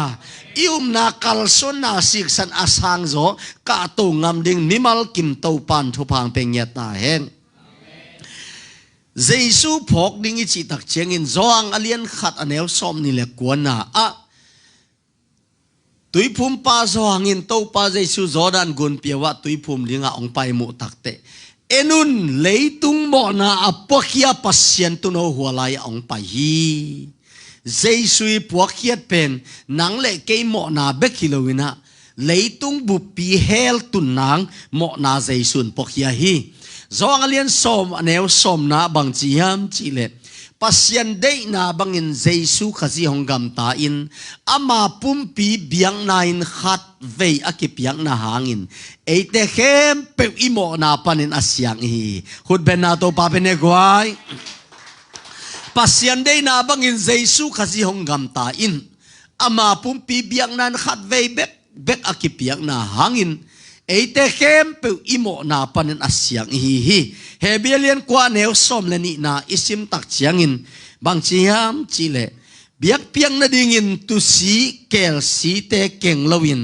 นาคัลสุนนาสิกสันอาสังโจกาตุงำดิ้งนิมัลกิมโตปันทุพังเป็นยตาเห็นเยซูพกดิ้งอิจิตักเชียงอินจงอเลียนขัดอเนวสมนี่แหละกวนนาตุยภูมิปาจงอินโตปาเยซูจอดันกุนเปียวะตุยภูมิลิงาองไปมุตักเตเอ็นุนเลยตุงบ่นาอปวกยาปัสเซียนตุโนหัวลายองไปฮีเจสุยปวกยาเป็นนังเล่เกยหมอนาเบกิโลวินะเลยตุงบุปีเฮลตุนนังหมอนาเจสุนปวกยาฮีจงอเลียนสมอเนวสมนาบังจียามจีเลปัสยันเดนาบังอินเจสุขจีหงกำตาอินอามาปุ่มปีเบียงนาอินขัดเวอกิเปียงนาหางอินเอเตเข้มเปอิโมนาปันินอาเซียงฮีขุดเป็นนาโตปาเป็นเนกวายปัสยันเดนาบังอินเจสุขจีหงกำตาอินอามาปุ่มปีเบียงนาขัดเวเบกอกิเปียงนาหางอินเอเตเข้มเปอิโมนาปันินอาเซียงฮีเฮเบียเลียนกว่าเนวสมเลนีนาอิสิมตักเชียงอินบางชียามจีเลเบียกเปียงนาดิ่งอินตุสีเกลสีเตเก่งลวิน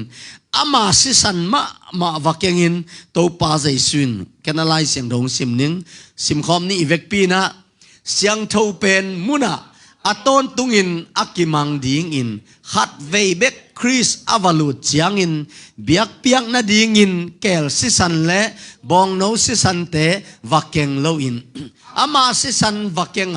อามาสิสันมาวักเก่งอินโตปาใจซุนแค่นั้นไล่เสียงดงซิมนิงซิมคอมนี่เวกปีนะเสียงโทเป็นมุนะอัตอนตุงอินอักกิมังดิ่งอินขัดเวเบกคริสอวาลูเจียงอินเบียกเปียงนาดิ่งอินเกลสิสันเละบองโนสิสันเตวักเก่งลวินอามาสิสันวักเก่ง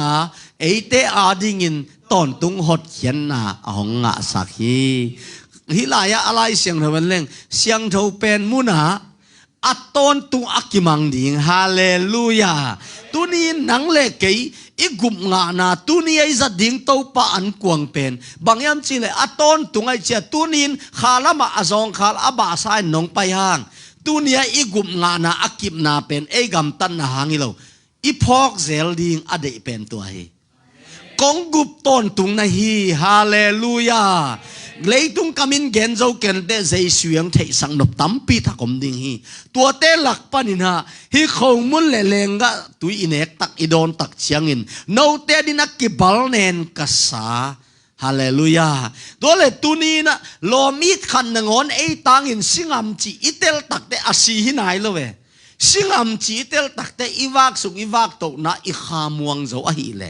เอเตอาดิ่งอินตอนตุงหดเขียนนาหงงะสักฮิลายะอะไรเสียงเทวันเล่งเสียงเทวเป็นมุนาอัตตอนตุงอักกิมังดิ่งฮาเลลูยาตุนี้นังเล็กอีกุมงานาตุนี้ไอ้จัดดิ่งโตปะอันกวงเป็นบางยามจีเลอัตตอนตุงไอ้เจ้าตุนี้ขาละมาอจงขาลอาบาสายนองไปห่างตุนี้อีกุมงานาอักกิมนาเป็นไอ้กำตันนาหางอีโลอีพอกเซลดิ่งอเดเป็นตัวเฮกงกุบต้นตุงนาฮีฮาเลลูยาเลยตุงกามินเกนโจเกนเตเจสวยงเทสังนบตั้มปีทักอมดิ่งฮีตัวเตลักปนินะฮีเขามุนเลงกะตุยอินเอกตักอิดอนตักเชียงอินโนเตดินักกิบาลเนนกัสซาฮาเลลูยาตัวเลตุนีนะโลมิดขันนงอนไอตังอินสิงามจีอิเตลตักเตอาศีหินายเลเวสิงามจีอิเตลตักเตอีวากสุกอีวากโตนะอีขามวงโจอหิเล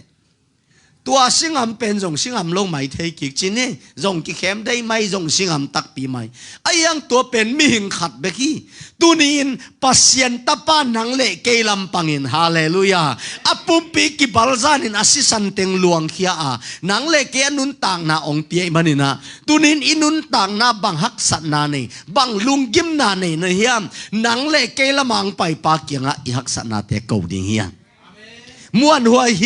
ตัวสิงห์เป็นส่งสิงห์ลงไม่เทกิจนี่ส่งกิเข้มได้ไม่ส่งสิงห์ตักปีไม่ไอ้ยังตัวเป็นมีหิงขัดเบกี้ตัวนี้ปัสยันตะปานังเละเกลัมปังอินฮาเลลูยาอป apum pi ki balzan in asisan teng luang khia a nang le ke nun tang na ong pi manina tunin inun tang na bang hak sat na nei bang lunggim na nei na hiam nang le ke lamang pai pa kianga I hak sat na te ko ding hiam muan huai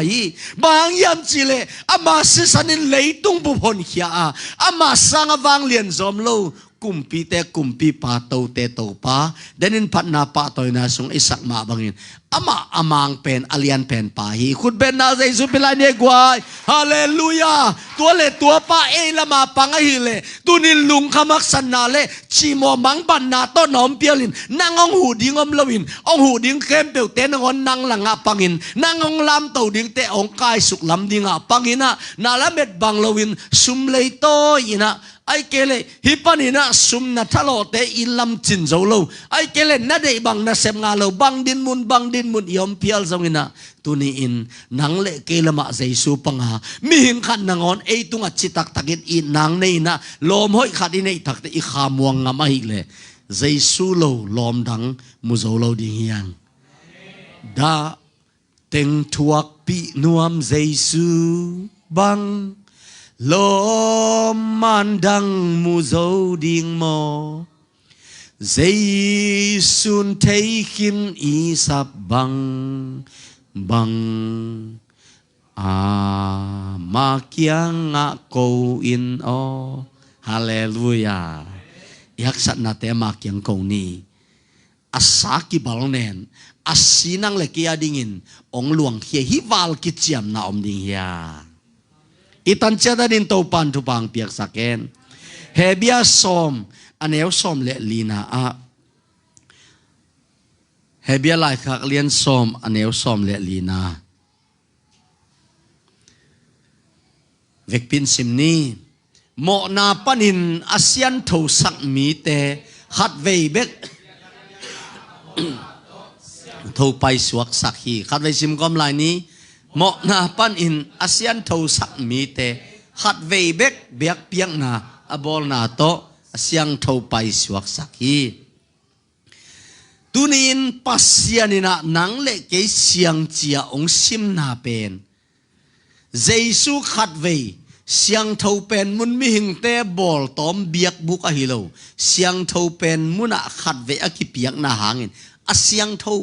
hi bang yam chile ama sisanin leitung bu phon khia a ama sanga wang lian zom lo kumpi pa te to pa denin phat na pa toy na sung isak ma bangin ama amang pen alian pen pa hi khut ben na jesu pilai ne gwai hallelujah tua le tua pa e lama panga hi le tunin lung khamak san na le chi mo mang ban na to nom pialin nangong hu ding om lowin ong hu ding kem pe te ngon nang langa pangin nangong lam to ding te ong kai suk lam dinga pangina na la met bang lowin sum lei to ina ai kele hipanina sumna thalo te ilam chin zo lo ai kele na dei bang na sem nga lo bang din mun yom pial zongina tuni in nang le kele ma jesu panga mi hin khan nangon ei tunga chitak takit I nang nei na lom hoi khat I nei tak te I khamuang nga mai le jesu lo lom dang mu zo lo ding hiang da teng thuak pi nuam jesu bang lom mandang mu zo ding mo Jaisun teikin isap bang makiang ako in o hallelujah yaksat na te makiang ko ni asaki balnen asinang leki adingin ong luang hie hiwal kichiam na om ding ya itan chada din to pan tu pang piak saken hebia som aneu som le lina a hebia lai khak lian som aneu som le lina vekpin simni mo na panin asian tho sak mi te khat vei bek tho pai suak sak hi khat vei sim kom lai ni mo na pan in asian tho sak mi te khat vei bek biak piang na abol na to asiang tho pai suak sak hi tunin pasianina nang le ke siang chia ong sim na pen jesu khat vei siang tho pen mun mi hing te bol tom biak buk a hilo siang tho pen muna khat ve a ki piak na hangin a siang tho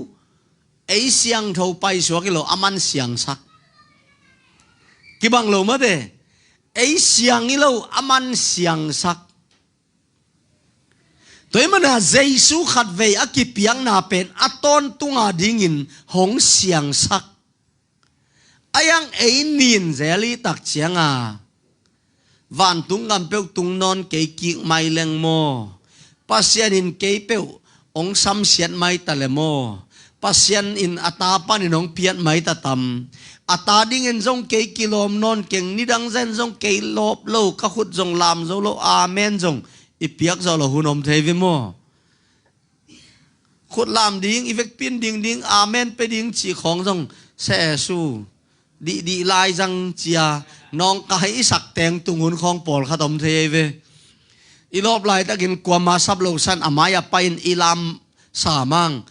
ei siang tho pai suak lo aman siang sak ki bang lo ma de ei siang lo aman siang sak toy mana jesu khat ve a ki piang na pen aton tunga dingin hong siang sak ayang ei nin zeli tak chianga van tung ngam pe tung non ke ki mai leng mo pasian in ke pe ong sam sian mai tale mo pasian in ata pan in ong pian mai ta tam ata ding in zong ke kilom non keng nidang zen zong ke lop lo ka khut zong lam zo lo amen zong ipiak zo lo hunom thevi mo khut lam ding ivek pin ding amen pe ding chi khong zong se su di lai jang chia nong kai sak teng tungun khong pol khatom theve ilop lai takin kwama sablo san amaya pain ilam samang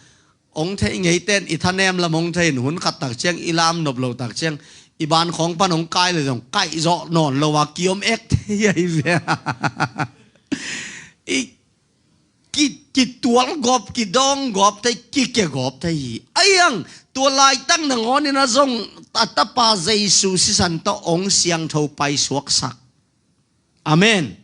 ong the ngei ten ithanem lamong thein hun khat tak cheng ilam nop lo tak cheng iban khong pan ong kai le jong kai zo non lo wa kiom ek thei ve ki tual gop ki dong gop thei ki ke gop thei ayang tua lai tang na ngon na zong tatapa jesu si san to ong siang tho pai suak sak amen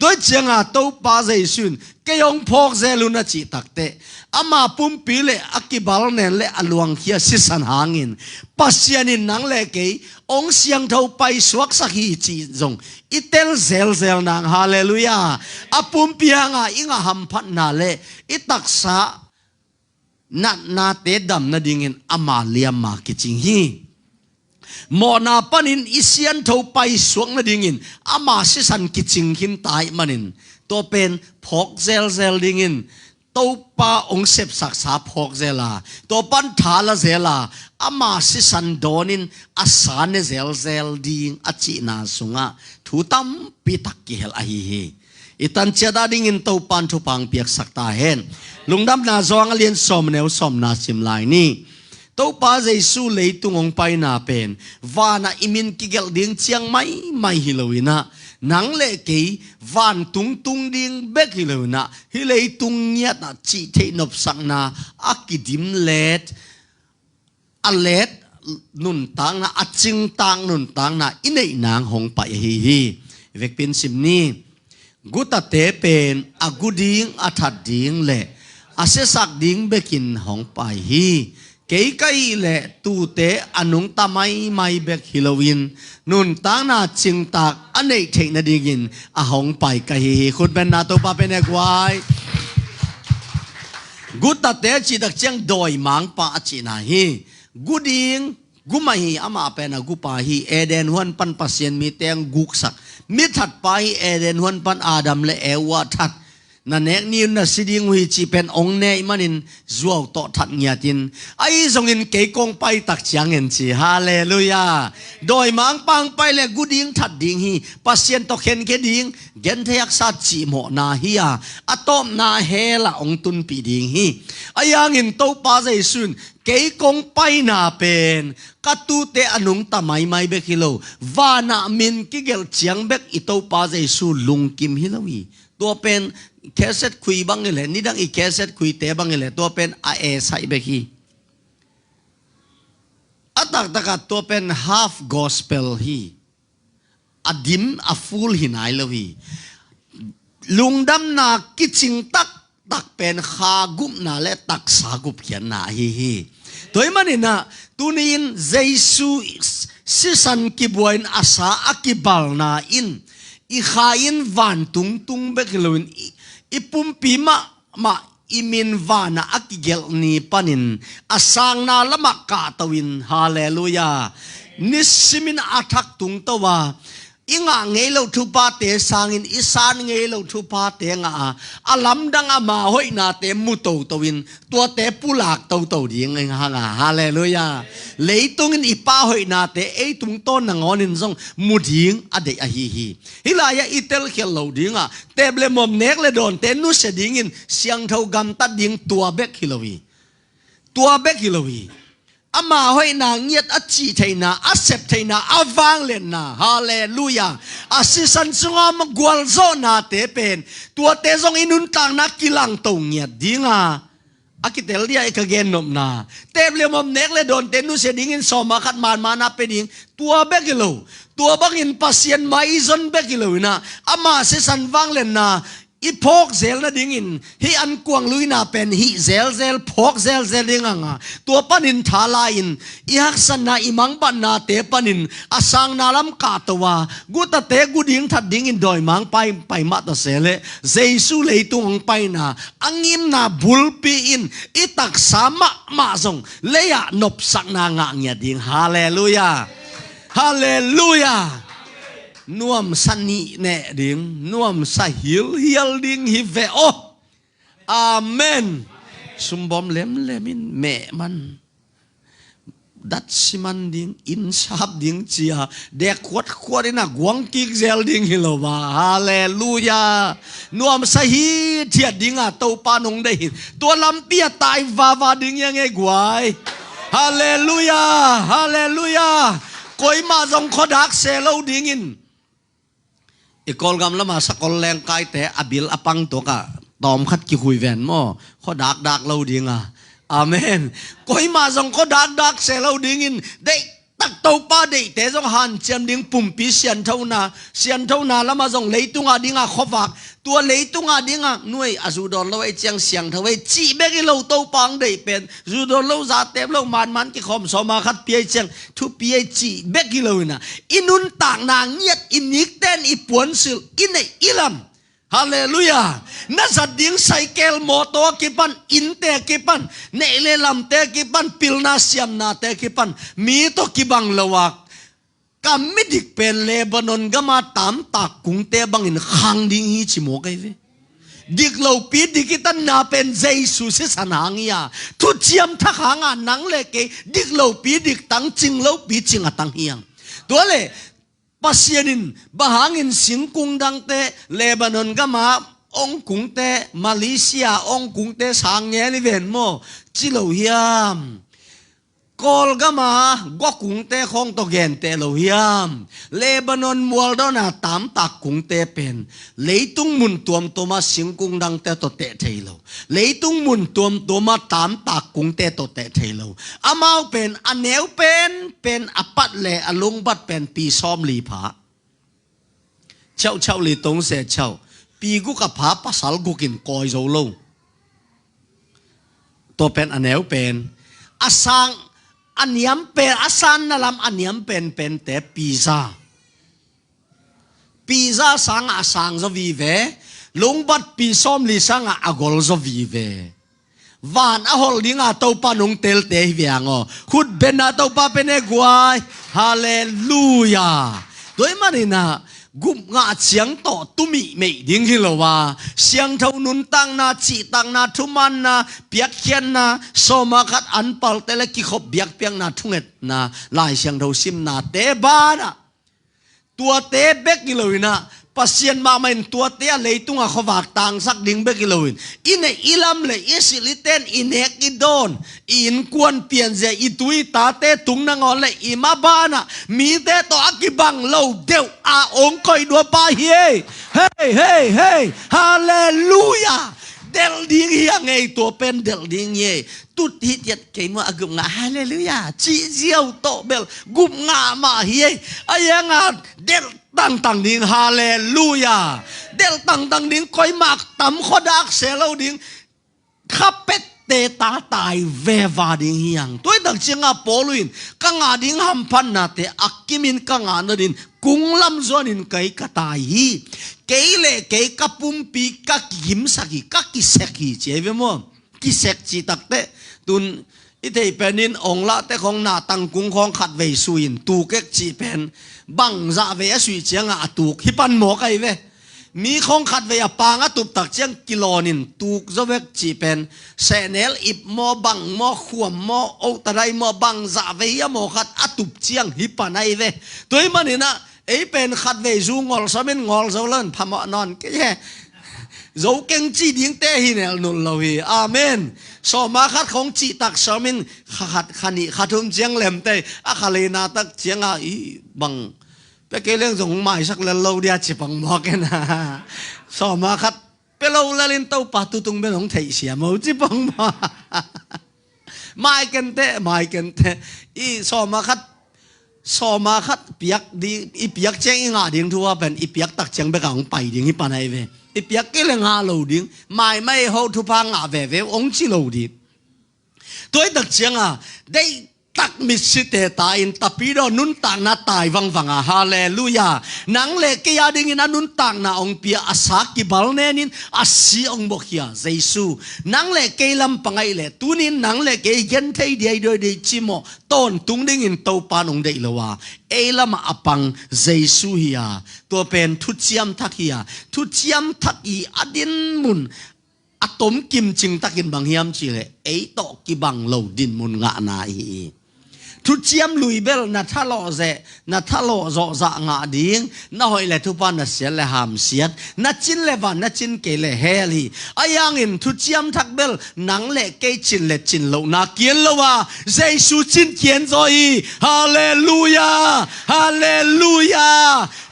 tôi changa to pa jesun ke yong phok zeluna chi takte ama pumpi le akibal nen le aluang khia si san hangin pasianin nang le ke ong siang tho pai suak sak hi chi zong itel zel nang hallelujah apumpi anga inga ham phat na le itaksa na te dam na dingin amalia ma kiching hi mo na panin isian tho pai suak na dingin ama si san kiching him tai manin to pen phok zel dingin to pa ong sep sak sa phok zela to pan thala zela ama si san donin asane zel ding achi na sunga thutam pitak ki hel a hi itan chada dingin to pan thu pang piak sakta hen lungdam na zong alien som neu som na sim lai ni to to pa Jesu leitung ong pai na pen vana imin kigel ding chiang mai hilowina nang le ke van tung ding bek hilowina hi leitung nya na chi the nop sang na akidim let alet nun tang na aching tang nun tang na inei nang hong pai hi vek pin sim ni guta te pen aguding athat ding le asesak ding bekin hong pai hi kei kai le tu te anung tamai mai bek Halloween nun tang na ching tak anei thei na dingin a hong pai ka hi khut ben na to pa pen egwai guta te chi dak chang doi mang pa chi na hi guding gumai ama pena gupa hi eden huan pan pasien mi teng guksak mi that pa hi eden huan pan adam le ewa that na nek ni na siding hui chi pen ong ne manin zuaw to that ngiatin ai zongin ke kong pai tak chiang en chi hallelujah doi mang pang pai le guding that ding hi pasien to khen ke ding gen theak sa chi mo na hi a atom na hela ong tun pi ding hi ayang in to pa jai sun ke kong pai na pen katu te anung tamai mai be kilo vana min kigel chiang bek ito pa jai su lung kim hilawi to pen keset kui bangile nidang I keset kui te bangile to pen a e sai be hi atak taka to pen half gospel hi adim a full hinai lawi lungdam na kiching tak pen khagup na le tak sagup hian na hi toy manina tunin Jesu sisan kibuain asa akibal na in I khain van tung beklowin ipumpi ma imin vana akigel ni panin asang na lama ka tawin hallelujah nisimin athak tung tawa inga ngelo thupa te sangin isan ngelo thupa te nga alam dang ama hoi na te muto tawin to te pulak taw ding nga hallelujah leitungin ipa hoi na te e tung ton na ngonin zong muding ade a hi hilaya itel khelo dinga teble mom nek le don te nu se dingin siang thau gam ta ding tua bek hilowi ama hoi na ngiat achi theina asep theina awang len na hallelujah asisan sunga magwal zo na te pen tua te zong inun tang na kilang to ngiat dinga akitel dia ikagen nom na teble mom nek le don te nu se dingin soma khat man mana pe ding tua bekilo tua bangin pasien mai zon bekilo na ama asisan wang len na ipok zel na dingin hi an kuang luina pen hi zel pok zel dinganga tua panin thalain ihaksan na imang ban na te panin asang nalam katawa guta te guding that dingin doi mang pai ma ta sele Jesu leitung pai na angim na bulpi in itak sama ma zong leya nop sak na nga nya ding hallelujah nuam sani ne ding nuam sa hil ding hi ve o amen sumbom lemin me man dat siman ding in sap ding chia de kwat ina gwang kik zel ding hilowa hallelujah nuam sa hi thia dinga to panong de to lampia tai va ding yang e gwai hallelujah koi ma jong khodak selo dingin ikol gam lama sakol leng kai te abil apang to ka tom khat ki hui ven mo kho dak lo dinga amen koi ma jong kho dak se lo dingin de tak to pa de te jong han chem ding pumpi sian thona lama jong leitunga dinga khowak tua leitunga dinga nuai azudon lo ai chiang siang thawai chi beki lo to pang de pen zudon lo za tem lo man ki khom soma khat pi chiang thu pi chi beki lo na inun tang na ngiat inik ten ipuan sil inai ilam hallelujah nasad ding cycle moto kipan inte kipan neile lam te kipan pilna siam na te kipan mi to kibang lawak kamidik pen Lebanon gama tam tak kung te bangin khang ding hi chimo kai ve diklo pi dikitan na pen Jesus se sanangia tu chiam thakanga nang le ke diklo pi dik tang chinglo pi chinga tang hiang tole pasienin bahangin singkung dang te Lebanon gama ong kung te Malaysia ong kung te sangye ni ven mo chilo hiam กอลกมาก็กุงเตคงตกเกนเตโลฮิยามเลบานอนมัวดอนาตามตักกุงเตเป็นเลยตุงมุนตัวมตัวมาสิงกุงดังเตตเตเทโลเลยตุงมุนตัวมาตามตักกุงเตตเตเทโลอามาเป็นอันเนวเป็นอปัดเลอลุงบัดเป็นปีซ้อมลีผาเช่าลีตงเสเช่าปีกุกับผาปัสสาวกุกินกอยโจโลตัวเป็นอันเนวเป็นอาสังอันยำเป็นอาสันนั่นลำอันยำเป็นแต่ปีซ่าสังอาสังจะวิเวลงบัดปีซ้อมลีสังอากอลจะวิเววานอหอลดิงอาตัวปานงเตลเตยเวียงขุดเป็นอาตัวปาเป็นเอกวายฮาเลลูยาโดยมันนี่นะกุมงาเสียงต่อตุมิไม่ดิ้งฮิโลวาเสียงเท่านุนตังนาจีตังนาทุมันนาเปียกเขียนนาโซมาคัดอันปัลเตลกิขบเบียกเปียงนาทุ่งเอ็ดนาลายเสียงเท่าซิมนาเตบานะตัวเตเบกกิโลวินะปัสเซียนมาเป็นตัวเตะเลยตุงขวากต่างสักดิ้งเบกกิโลวินอินอิลำเลยอิสิลิเตนอินเฮกิโดนอินกวนเปลี่ยนเจอิตุยตาเตตุงนางอนเลยอิมาบานะมีเตต่ออักิบังโลเดวอาองคอยดัวปาเฮเฮ้ฮาเลลูยาเดลดิ้งยังไงตัวเป็นเดลดิ้งเย่ตุดฮิตยัดเกณฑ์ว่ากุมงาฮาเลลูยาจีเจียวโตเบลกุมงามาเฮอายังงาเดลตั้งดิ้งฮาเลลูยาเดลตั้งดิ้งคอยมากตำขดักเสลาดิ้งขับเป็ดเตตาตายเววาดิ้งยังตัวดักเชียงอาโปลุนกังอาดิ้งฮัมพันนาเตอักกิมินกังอานาดิ้งกุงลำจวนินไกกตายฮีเกเลเกกปุ่มปีกักยิมสักีกักกิเสกีเจเวมอกิเสกจีตักเตตุนอิเทเป็นนินองละแต่ของนาตังกุงของขัดเวสุยนตูเก็กจีเป็นบังจะเวสุยเจียงอาตูกฮิปันหมอไกเวมีของขัดเวปางตุบตักเจียงกิโลนินตูกจะเวกจีเป็นเซเนลอิบหมอบังหมอขวมหมอโอตะไรหมอบังจะเวยหมอขัดตุบเจียงฮิปันไอเวตัวมันนี่นะไอเป็นขัดเวจูงอลสมินงอลเจริญพมานอนแค่โจเก่งจีดิ้งเตหินเอลนุลลาวีอาเมนสมาขัดของจีตักสมินขัดขันีขัดทุ่มเจียงเหลมเตอะขัเลนาตักเจียงอีบังไปเกลี้ยงส่งไม้สักเลโลเดียจิบังมอกันนะสมาขัดเปโลเลลินเต้าปาตุตุงเป็นของไทยเสียมูจิบังมาไม่กันเตอีสมาขัดเปียกดีอีเปียกเจียงงาดิ้งทัวเป็นอีเปียกตักเจียงไปกับของไปดิ้งอีปานไอเวอีเปียกเกลี้ยงงาโลดิ้งไม่เขาทุพังงาเวองจิโลดิ้งตัวตักเจียงได้ตักมิสเตตาอินตาปีโดนุนต่างนาตายวังฮาเลลูยานังเลกยาดิ้งนันุนต่างนาองเปียอาศักกิบาลเนนินอาศัยองบกิยาเจสุนังเลกลำปังไอเลตุนินนังเลกยันเทยดีโดยดีชิโมต้นตุงดิ้งอินเต้าปานองเดลวาเอลมาอปังเจสุฮิยาตัวเป็นทุจยมทักฮิยาทุจยมทักอีอดินมุนอะตอมกิมจิงตักินบางฮิมจิเลเอโตกิบังโลดินมุนงานาอีทุจยมลุยเบลนัทฮัลโลเซนัทฮัลโลโจจะงาดิ้งน่าหอยเลทุปานัสเซลเลหามเสียดนัดจินเลวันนัดจินเกเลเฮลีอายังอินทุจยมทักเบลนังเลเกจินเลจินโลนาเกียนโลวาเจสุจินเกียนโซอีฮาเลลูยาฮาเลลูยา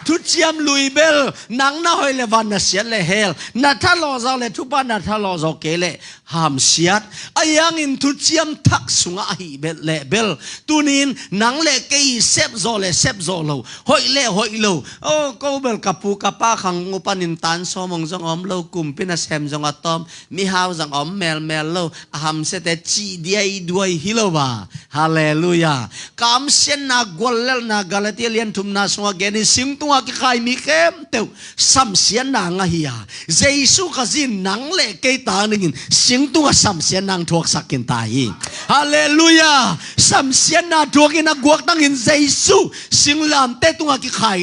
ทุจยมลุยเบลนังน่าหอยเลวันนัสเซลเลเฮลนัทฮัลโลจะเลทุปานัทฮัลโลโจเกเลหามเสียดอายังอินทุจยมทักสุงาฮีเบลเลเบลตุนินนังเลเกยเซฟโซเลเซฟโซโลหอยโลโอ้ก็เบลกับปูกับป้าขังอุปนินตันสมองจงอมโลกุมพินัสเฮมจงอัตอมมีฮาวจงอมเมลโลหามเสตจีดีไอด้วยฮิโลวาฮาเลลูยากามเซนนากวลเลนากาลเตียเลียนทุมนาสวาเกนิสิงตัวกิขายมีเข้มเตวสัมเสียนางฮิยาเจสุขจินนังเลเกยตาหนึ่งสิงตัวสัมเสียนางทวกสักกินตายฮาเลลูยาสัมเสียนาทวกินกวกตั้งอินเจสุสิงลามเตตัวกิขาย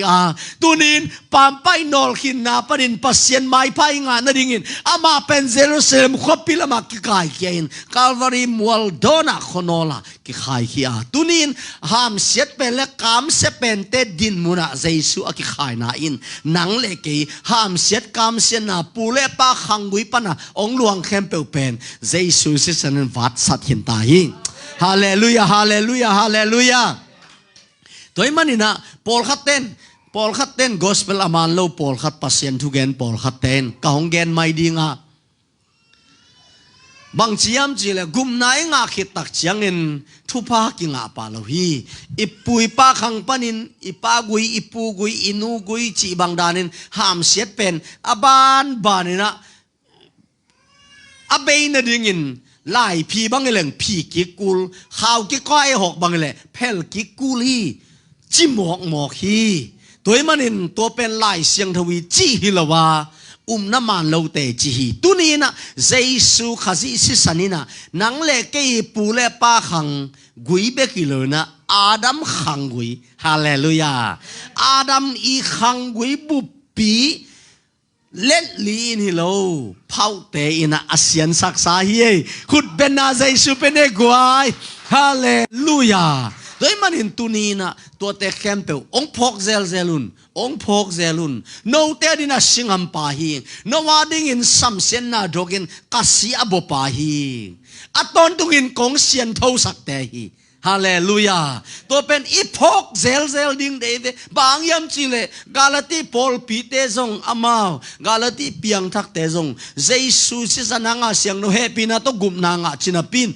ตุนินปามไปนอลขินนาปนินปัสเซียนไม้พายงานนั่นดิ่งอามาเป็นเจรูซาเล็มขบพิลามากิขายเกียนคาลวารีมัวลโดนาคอนอลากิขายขี้ตุนินหามเสียเป็นและกามเสเป็นเตดินมุนาเจสุกิขายนาอินนังเลกีหามเสียกามเสียนาปูเลปาขังกุยปนาองหลวงเข้มเปลเป็นเจสุสิสันวัดสัตหินตาย ฮาเลลูยาฮาเลลูยาฮาเลลูยาตัวมันนี่นะปอลขัดเต้น gospel อามันโลปอลขัดปัสยันทุกเกนปอลขัดเต้นกะหงเกนไม่ดีงาบางจียมจีเลกุมนายงาขิดตักเชียงเงินทุพากิงาปาโลฮีอิปุยปาขังปนินอิปากุยอิปูกุยอินูกุยจีบางดานินหามเสียดเป็นอบานบานินะอเบยนดิ่งินไล่พีบางเรื่องพีกิกุลข่าวกิก้อยหกบางเรื่องเพลกิกุลีจิหมอกฮีตัวมันนินตัวเป็นไล่เสียงทวีจีฮิลวาน้ำมันโลเตจีฮีตุนีนะเจสุขจิสิสันินะนังเล่เกยปูเล่ปาขังกุยเบกิโลนะอาดัมขังกุยฮาเลลูยาอาดัมอีขังกุยบุปปีเล็ดลีนี่โลเผาเตอินะอาเซียนสักษาเฮียขุดเป็นนาเจสุเป็นเอกวายฮาเลลูยาโดยมันเห็นตุนีนะตัวเตะแคมเปลองพกเซลุนองพกเซลุนโนเตดินะสิงหัมปาฮีโนวาดิงินสัมเซนนาดกินกัสซีอบปาฮีอัตตอนตุงินกงเซียนเท่าสักเตฮีฮาเลลูยาตัวเป็นอีพกเซลดิ้งเดเวบางยามจิเลกาลตีปอลปีเตซงอามาวกาลตีเปียงทักเตซงเจสุสิสนางาเสียงโนเฮปีนาตกุมนางาจินาปิน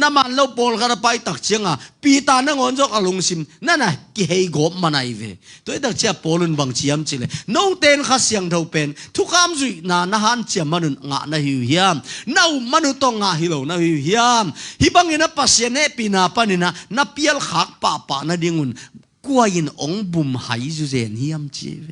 น้ำมันโลปอลกระไปตักเชียงปีตานงอนจกอลงซิมนั่นน่ะกิเฮกบมาไนเวตัวตักเชียปอลุนบางจิยามจิเลโนเตนข้าเสียงเท่าเป็นทุกคำจุยนาฮันเชียมนุนงานาหิวเฮียมนามนุตงงาฮิโลนาหิวเฮียมฮิบังอินะปัสเยเนปีนาปานินะนับเปียลขักป่านาดิ่งุนกวยินองบุมหายจุเจนเฮียมจีเว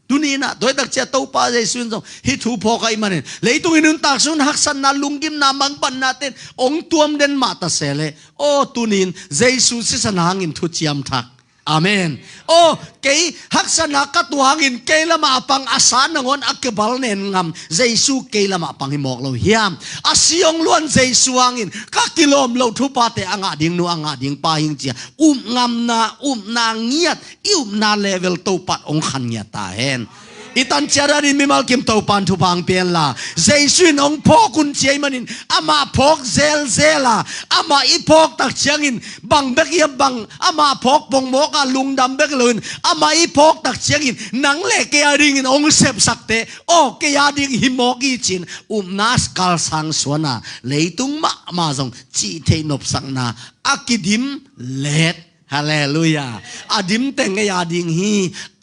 ตุนีนะโดยตักเจ้าตัวป้าใจสุนทรงฮิทูพอกไอมันเลยตุงินุนตักสุนหักสันนาลุงกิมนามังปันนาเต้นองตัวมเดนมาตาเสเลโอตุนินใจสุสิสนางินทุจิยมทักอาเมนโอ้เกยหักษณะกัตัวหงินเกยละมาปังอาสานงอนอักบาลเนนงามเจสุเกยละมาปังหิมอกเราเฮียมอาศิยงล้วนเจสุหงินกักกิโลมเราทุปาเตอ่างาดิ่งนูอ่างาดิ่งปาหิงเจียงามนาเงียดนาเลเวลโตปัดองขันเงียตาเฮนอิตันเจรารินมิมัลกิมโตปันทุพังเปียนลาเจสุนองพอกุนเจียมันินอามาพอกเซลาอามาอีพอกตักเชียงินบังเบกเยบังอามาพอกปงโมกาลุงดำเบกลุนอามาอีพอกตักเชียงินนังเล่เกียริงินองเซบสักเตโอเกียดิงหิมอกีจินนาสกาลสังสวนาเลยตุงมาจงจีเทนบสังนาอากิดิมเลดฮาเลลูยาอดิมเต็งยาดิงฮี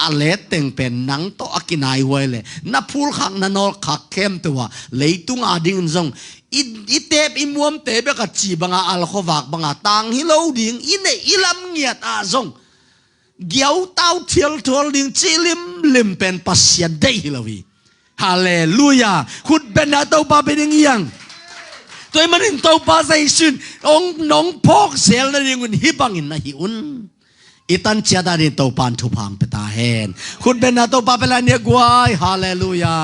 อเลตเต็งเป็นนังโตอากินายไว้เลยนับพูลขังนันอลขักเข้มตัวเลยตุงอดิงจงอีเตบอิมวมเตบกับจีบังอาอัลขวักบังอาตังฮิโลดิงอินเนอิลำเงียดอาจงเกี่ยวเต้าเทียลทอลดิงจิลิมเป็นปัสยาได้ฮิโลวีฮาเลลูยาขุดเป็นนาโตปาเป็นยังตัวมันอินโตปาใจสุนองน้องพอกเซลนั่นเองฮิบังอินนะฮิอุนอิตันเจดารินโตปานทุพังเปตาเฮนคุณเป็นนาโตปาเป็นอะไรเนี่ยกวายฮาเลลูยา